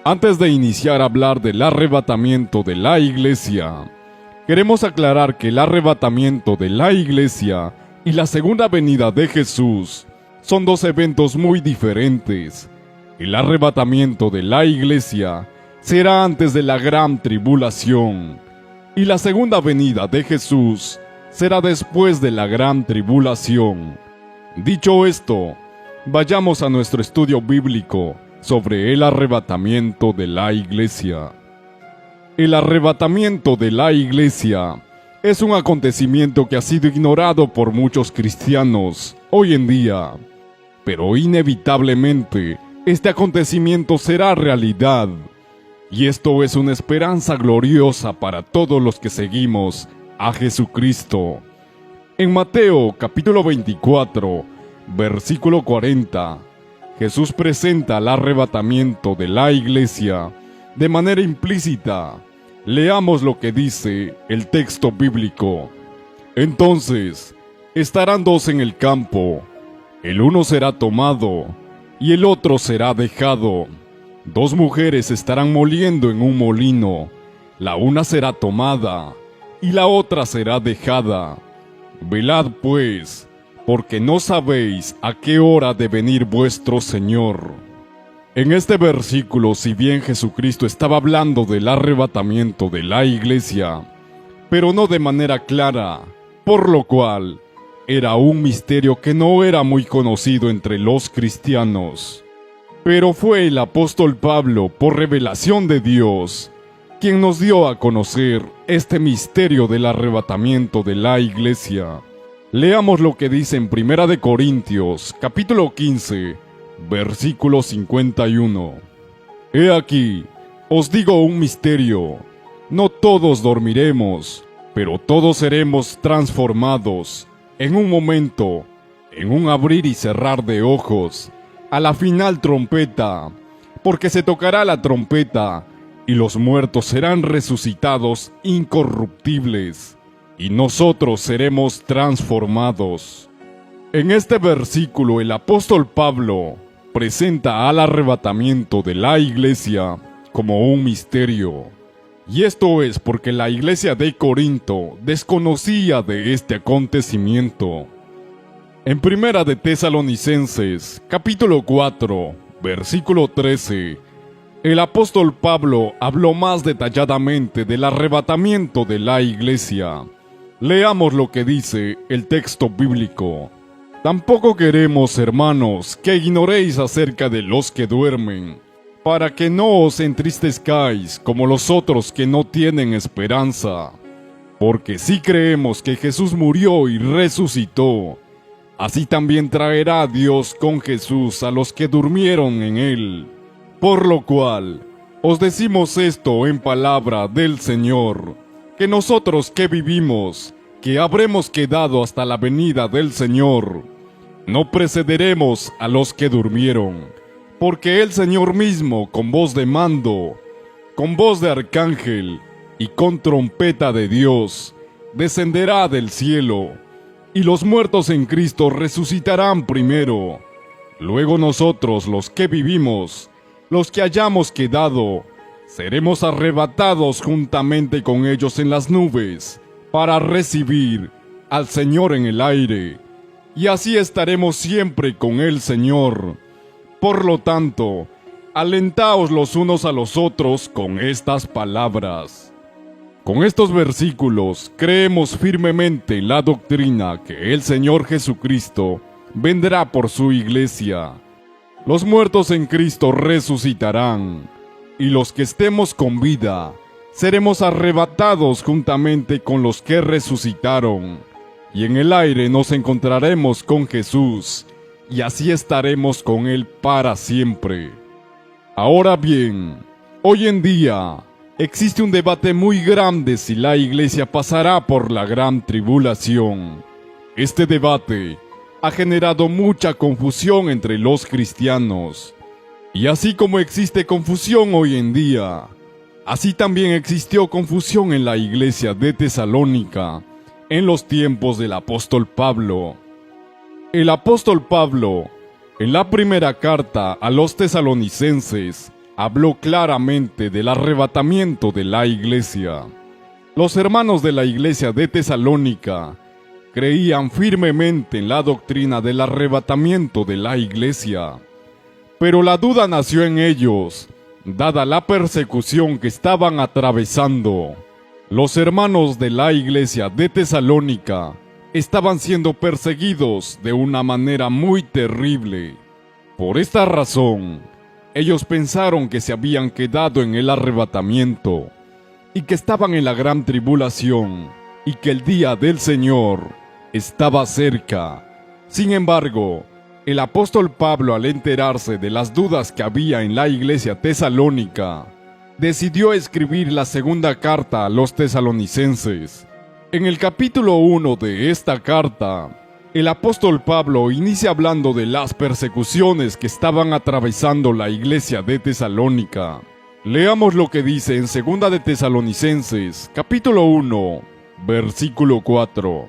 Antes de iniciar a hablar del arrebatamiento de la iglesia, queremos aclarar que el arrebatamiento de la iglesia y la segunda venida de Jesús son dos eventos muy diferentes. El arrebatamiento de la iglesia será antes de la gran tribulación y la segunda venida de Jesús será después de la gran tribulación. Dicho esto, vayamos a nuestro estudio bíblico sobre el arrebatamiento de la iglesia. El arrebatamiento de la iglesia es un acontecimiento que ha sido ignorado por muchos cristianos hoy en día, pero inevitablemente este acontecimiento será realidad, y esto es una esperanza gloriosa para todos los que seguimos a Jesucristo. En Mateo capítulo 24, versículo 40, Jesús presenta el arrebatamiento de la iglesia de manera implícita. Leamos lo que dice el texto bíblico. Entonces, estarán dos en el campo, el uno será tomado y el otro será dejado. Dos mujeres estarán moliendo en un molino, la una será tomada y la otra será dejada. Velad pues, porque no sabéis a qué hora de venir vuestro Señor. En este versículo, si bien Jesucristo estaba hablando del arrebatamiento de la iglesia, pero no de manera clara, por lo cual era un misterio que no era muy conocido entre los cristianos. Pero fue el apóstol Pablo, por revelación de Dios, quien nos dio a conocer este misterio del arrebatamiento de la iglesia. Leamos lo que dice en 1 Corintios, capítulo 15, versículo 51. He aquí, os digo un misterio, no todos dormiremos, pero todos seremos transformados, en un momento, en un abrir y cerrar de ojos, a la final trompeta, porque se tocará la trompeta, y los muertos serán resucitados incorruptibles, y nosotros seremos transformados. En este versículo el apóstol Pablo presenta al arrebatamiento de la iglesia como un misterio. Y esto es porque la iglesia de Corinto desconocía de este acontecimiento. En Primera de Tesalonicenses, capítulo 4, versículo 13, el apóstol Pablo habló más detalladamente del arrebatamiento de la iglesia. Leamos lo que dice el texto bíblico. Tampoco queremos, hermanos, que ignoréis acerca de los que duermen, para que no os entristezcáis como los otros que no tienen esperanza. Porque si creemos que Jesús murió y resucitó, así también traerá Dios con Jesús a los que durmieron en él. Por lo cual, os decimos esto en palabra del Señor, que nosotros que vivimos, que habremos quedado hasta la venida del Señor, no precederemos a los que durmieron, porque el Señor mismo, con voz de mando, con voz de arcángel y con trompeta de Dios, descenderá del cielo, y los muertos en Cristo resucitarán primero. Luego nosotros, los que vivimos, los que hayamos quedado, seremos arrebatados juntamente con ellos en las nubes, para recibir al Señor en el aire, y así estaremos siempre con el Señor. Por lo tanto, alentaos los unos a los otros con estas palabras. Con estos versículos creemos firmemente en la doctrina que el Señor Jesucristo vendrá por su iglesia. Los muertos en Cristo resucitarán, y los que estemos con vida seremos arrebatados juntamente con los que resucitaron, y en el aire nos encontraremos con Jesús, y así estaremos con Él para siempre. Ahora bien, hoy en día existe un debate muy grande si la iglesia pasará por la gran tribulación. Este debate ha generado mucha confusión entre los cristianos. Y así como existe confusión hoy en día, así también existió confusión en la iglesia de Tesalónica en los tiempos del apóstol Pablo. El apóstol Pablo, en la primera carta a los tesalonicenses, habló claramente del arrebatamiento de la iglesia. Los hermanos de la iglesia de Tesalónica creían firmemente en la doctrina del arrebatamiento de la iglesia, pero la duda nació en ellos, dada la persecución que estaban atravesando. Los hermanos de la iglesia de Tesalónica estaban siendo perseguidos de una manera muy terrible. Por esta razón, ellos pensaron que se habían quedado en el arrebatamiento y que estaban en la gran tribulación y que el día del Señor estaba cerca. Sin embargo, el apóstol Pablo, al enterarse de las dudas que había en la iglesia tesalónica, decidió escribir la segunda carta a los tesalonicenses. En el capítulo 1 de esta carta, el apóstol Pablo inicia hablando de las persecuciones que estaban atravesando la iglesia de Tesalónica. Leamos lo que dice en 2 de Tesalonicenses, capítulo 1, versículo 4.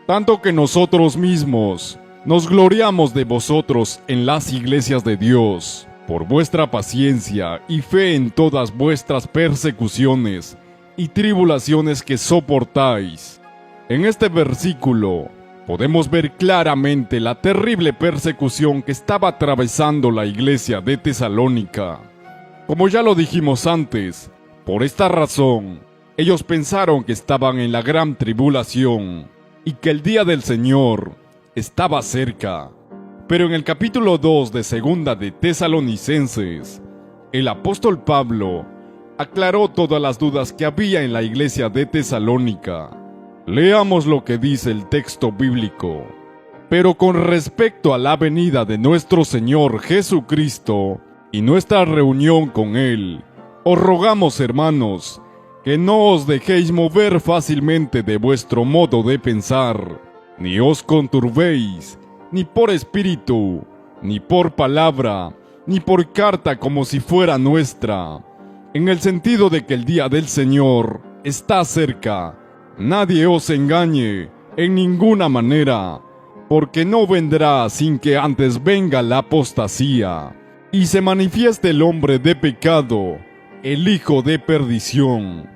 Tanto que nosotros mismos nos gloriamos de vosotros en las iglesias de Dios, por vuestra paciencia y fe en todas vuestras persecuciones y tribulaciones que soportáis. En este versículo podemos ver claramente la terrible persecución que estaba atravesando la iglesia de Tesalónica. Como ya lo dijimos antes, por esta razón, ellos pensaron que estaban en la gran tribulación y que el día del Señor estaba cerca. Pero en el capítulo 2 de 2 de Tesalonicenses, el apóstol Pablo aclaró todas las dudas que había en la iglesia de Tesalónica. Leamos lo que dice el texto bíblico. Pero con respecto a la venida de nuestro Señor Jesucristo y nuestra reunión con Él, os rogamos, hermanos, que no os dejéis mover fácilmente de vuestro modo de pensar, ni os conturbéis, ni por espíritu, ni por palabra, ni por carta como si fuera nuestra, en el sentido de que el día del Señor está cerca. Nadie os engañe en ninguna manera, porque no vendrá sin que antes venga la apostasía, y se manifieste el hombre de pecado, el hijo de perdición.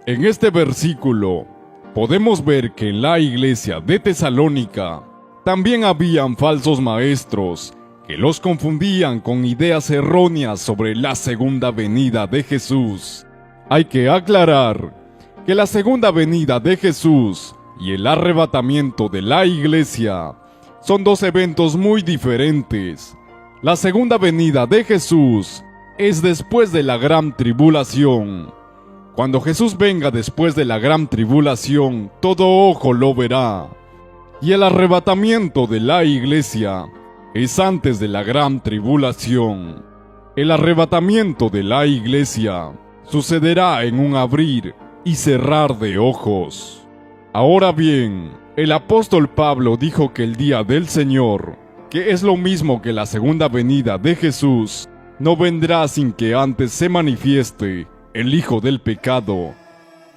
En este versículo podemos ver que en la iglesia de Tesalónica también habían falsos maestros que los confundían con ideas erróneas sobre la segunda venida de Jesús. Hay que aclarar que la segunda venida de Jesús y el arrebatamiento de la iglesia son dos eventos muy diferentes. La segunda venida de Jesús es después de la gran tribulación. Cuando Jesús venga después de la gran tribulación, todo ojo lo verá. Y el arrebatamiento de la iglesia es antes de la gran tribulación. El arrebatamiento de la iglesia sucederá en un abrir y cerrar de ojos. Ahora bien, el apóstol Pablo dijo que el día del Señor, que es lo mismo que la segunda venida de Jesús, no vendrá sin que antes se manifieste el hijo del pecado.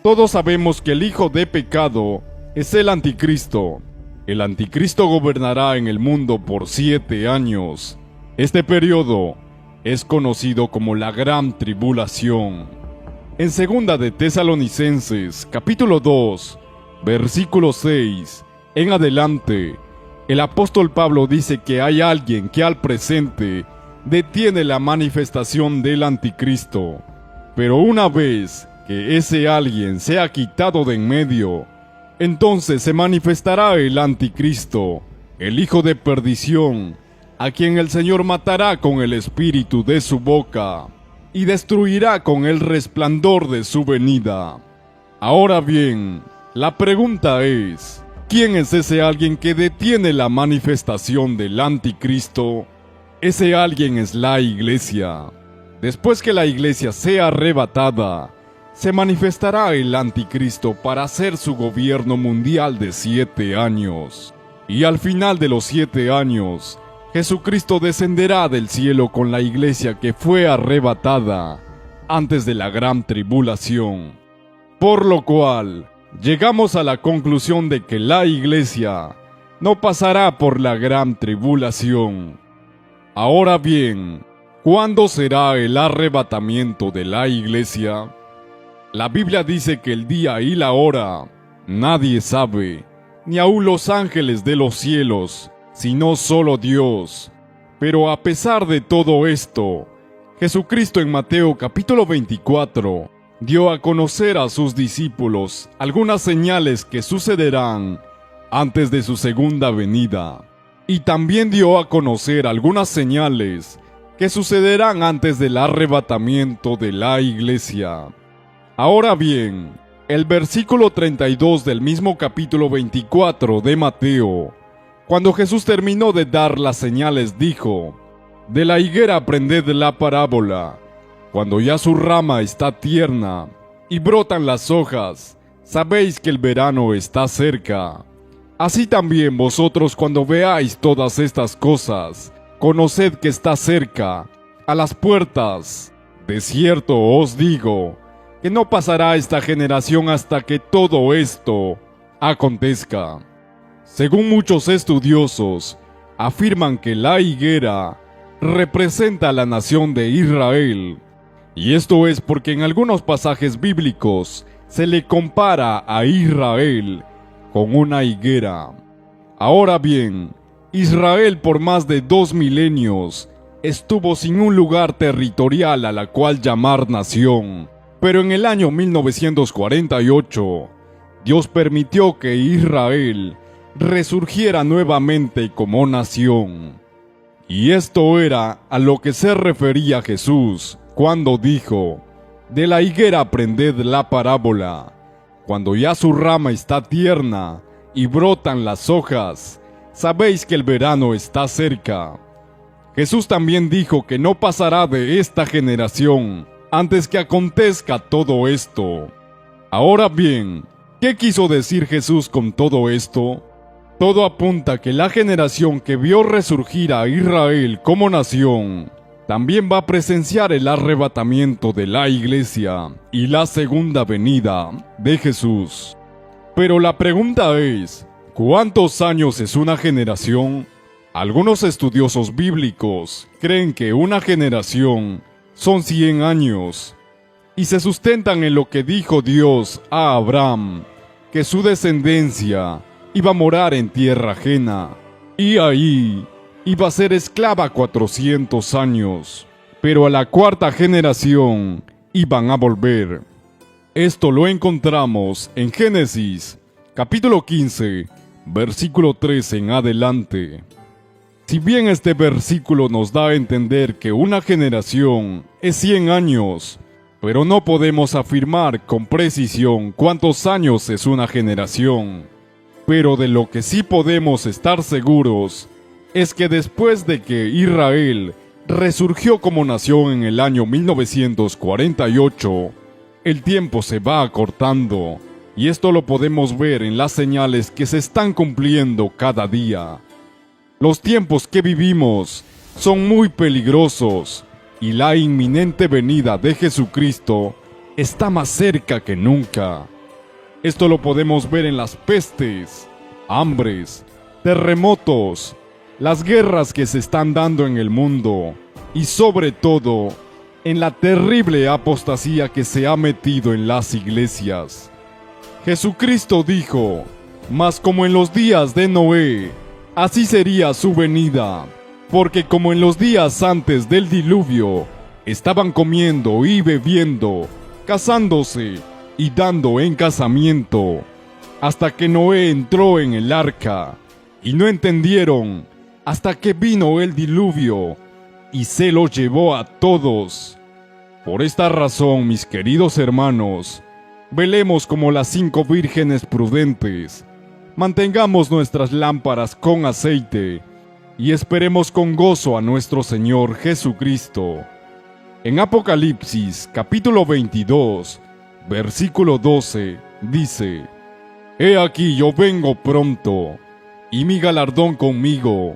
Todos sabemos que el hijo de pecado es el anticristo. El anticristo gobernará en el mundo por 7 años. Este periodo es conocido como la gran tribulación. En 2 de Tesalonicenses, capítulo 2, versículo 6, en adelante, el apóstol Pablo dice que hay alguien que al presente detiene la manifestación del anticristo. Pero una vez que ese alguien sea quitado de en medio, entonces se manifestará el anticristo, el hijo de perdición, a quien el Señor matará con el espíritu de su boca y destruirá con el resplandor de su venida. Ahora bien, la pregunta es, ¿quién es ese alguien que detiene la manifestación del anticristo? Ese alguien es la iglesia. Después que la iglesia sea arrebatada, se manifestará el anticristo para hacer su gobierno mundial de 7 años. Y al final de los 7 años, Jesucristo descenderá del cielo con la iglesia que fue arrebatada antes de la gran tribulación. Por lo cual, llegamos a la conclusión de que la iglesia no pasará por la gran tribulación. Ahora bien, ¿Cuándo será el arrebatamiento de la iglesia? La Biblia dice que el día y la hora nadie sabe, ni aun los ángeles de los cielos, sino solo Dios. Pero a pesar de todo esto, Jesucristo en Mateo capítulo 24 dio a conocer a sus discípulos algunas señales que sucederán antes de su segunda venida. Y también dio a conocer algunas señales que sucederán antes del arrebatamiento de la iglesia. Ahora bien, el versículo 32 del mismo capítulo 24 de Mateo, cuando Jesús terminó de dar las señales, dijo: «De la higuera aprended la parábola. Cuando ya su rama está tierna y brotan las hojas, sabéis que el verano está cerca. Así también vosotros, cuando veáis todas estas cosas, conoced que está cerca, a las puertas. De cierto os digo, que no pasará esta generación hasta que todo esto acontezca». Según muchos estudiosos, afirman que la higuera representa a la nación de Israel. Y esto es porque en algunos pasajes bíblicos se le compara a Israel con una higuera. Ahora bien, Israel por más de 2 milenios estuvo sin un lugar territorial a la cual llamar nación. Pero en el año 1948, Dios permitió que Israel resurgiera nuevamente como nación. Y esto era a lo que se refería Jesús cuando dijo: «De la higuera aprended la parábola. Cuando ya su rama está tierna y brotan las hojas, sabéis que el verano está cerca». Jesús también dijo que no pasará de esta generación antes que acontezca todo esto. Ahora bien, ¿qué quiso decir Jesús con todo esto? Todo apunta a que la generación que vio resurgir a Israel como nación también va a presenciar el arrebatamiento de la iglesia y la segunda venida de Jesús. Pero la pregunta es, ¿cuántos años es una generación? Algunos estudiosos bíblicos creen que una generación son 100 años y se sustentan en lo que dijo Dios a Abraham, que su descendencia iba a morar en tierra ajena, y ahí iba a ser esclava 400 años, pero a la cuarta generación iban a volver. Esto lo encontramos en Génesis, capítulo 15, versículo 3 en adelante. Si bien este versículo nos da a entender que una generación es 100 años, pero no podemos afirmar con precisión cuántos años es una generación. Pero de lo que sí podemos estar seguros es que después de que Israel resurgió como nación en el año 1948, el tiempo se va acortando, y esto lo podemos ver en las señales que se están cumpliendo cada día. Los tiempos que vivimos son muy peligrosos, y la inminente venida de Jesucristo está más cerca que nunca. Esto lo podemos ver en las pestes, hambres, terremotos, las guerras que se están dando en el mundo y sobre todo en la terrible apostasía que se ha metido en las iglesias. Jesucristo dijo: «Mas como en los días de Noé, así sería su venida, porque como en los días antes del diluvio, estaban comiendo y bebiendo, casándose y dando en casamiento, hasta que Noé entró en el arca, y no entendieron hasta que vino el diluvio, y se los llevó a todos. Por esta razón, mis queridos hermanos, velemos como las 5 vírgenes prudentes, mantengamos nuestras lámparas con aceite, y esperemos con gozo a nuestro Señor Jesucristo». En Apocalipsis, capítulo 22, versículo 12, dice: «He aquí yo vengo pronto, y mi galardón conmigo,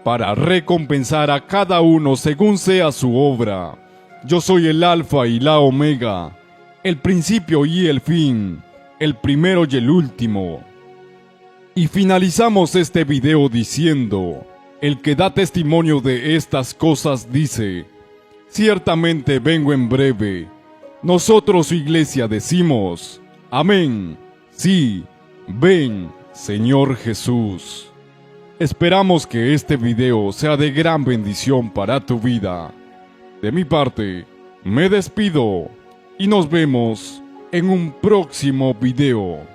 para recompensar a cada uno según sea su obra. Yo soy el Alfa y la Omega, el principio y el fin, el primero y el último». Y finalizamos este video diciendo: el que da testimonio de estas cosas dice: ciertamente vengo en breve. Nosotros, su iglesia, decimos, amén. Sí, ven, Señor Jesús. Esperamos que este video sea de gran bendición para tu vida. De mi parte, me despido y nos vemos en un próximo video.